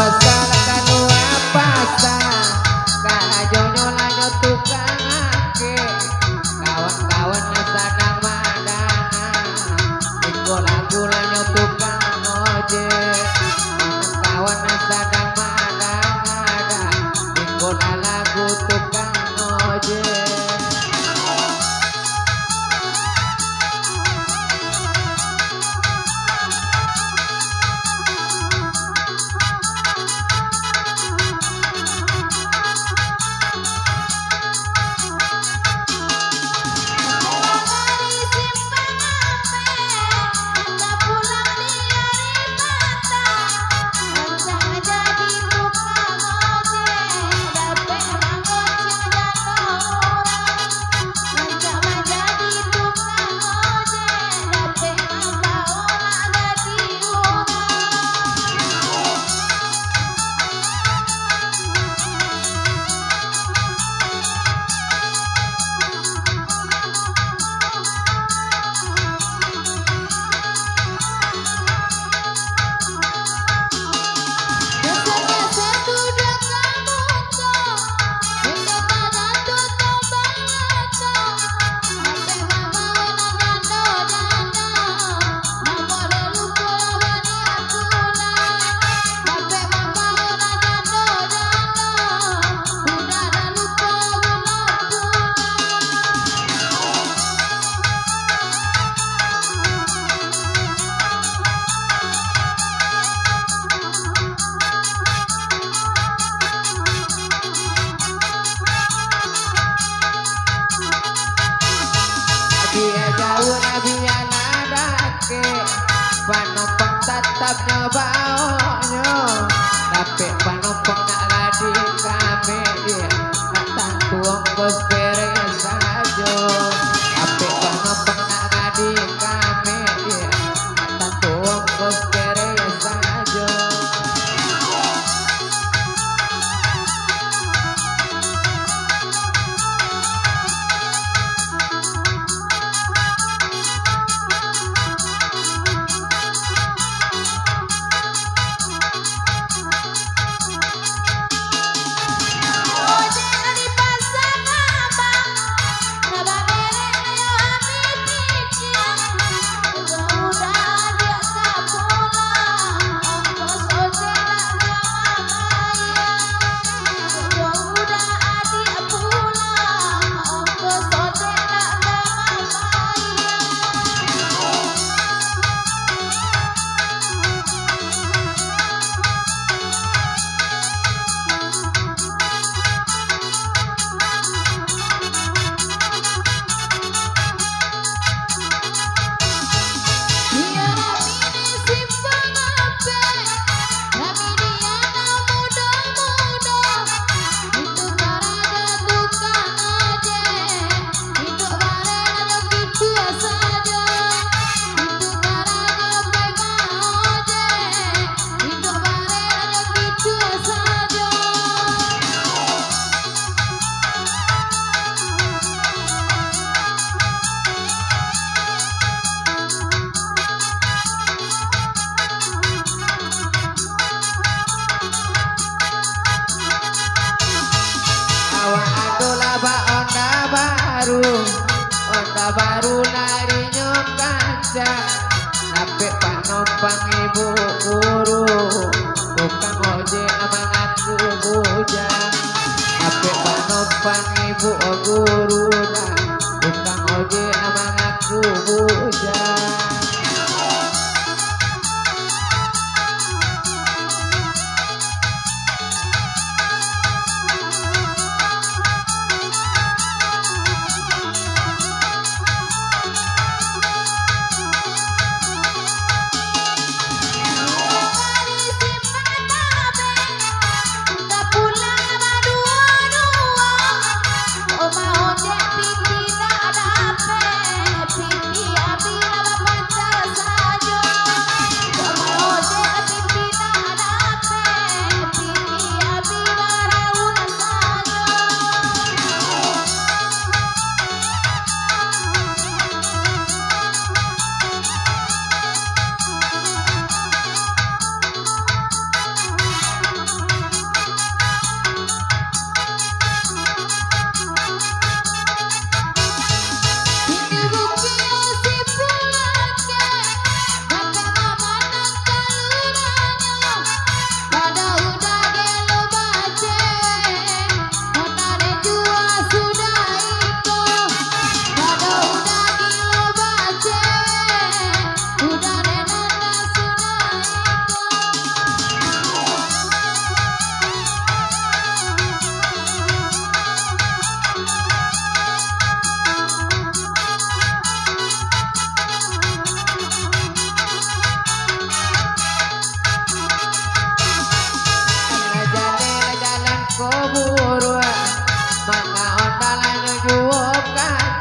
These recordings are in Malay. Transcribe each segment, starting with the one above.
pasal kanua pasal kajonyo lanyo tukang ake kawan-kawan sadang madana iko lagu lanyo tukang ojek kawan sadang madana iko lagu tukang ojek. Dia jauh nabi anadake panopang tetap nyobaonyo tapi panopang nak ladi kami dia datang tuang gospere sajo tapi panopang nak ladi kami dia datang tuang gospere sajo. Onda baru narinya kaca nape panopang ibu guru tukang ojek amang aku bujang nape panopang ibu guru tukang ojek amang aku bujang. Pipi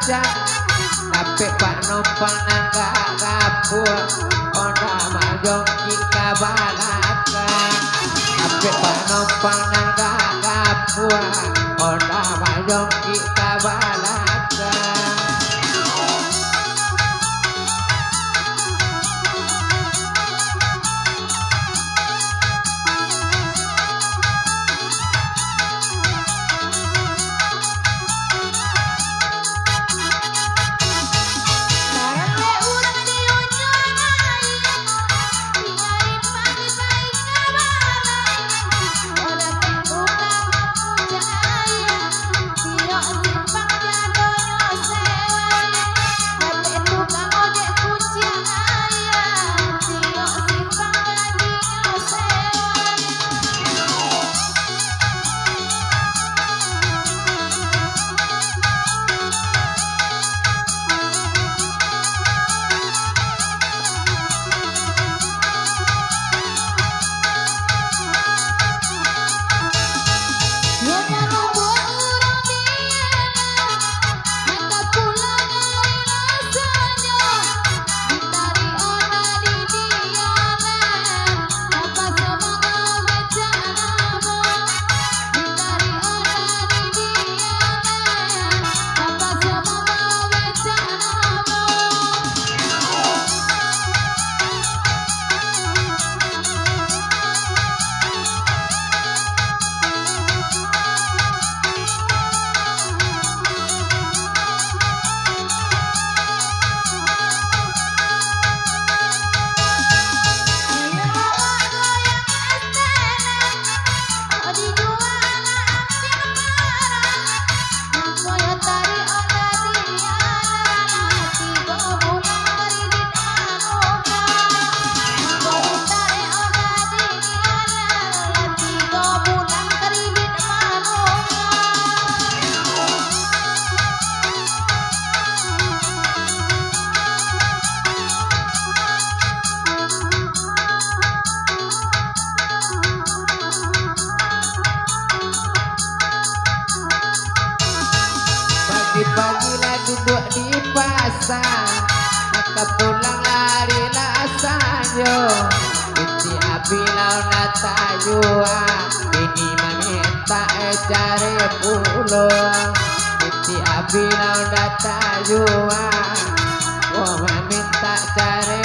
kaca tapi panompan nangga kapur onda majong kita balaka tapi panompan nangga kapur onda majong kita balaka Pagi-pagilah duduk di pasar maka pulang lari lasanyo binti abilau natayua ini meminta cari pulang binti abilau natayua oh meminta cari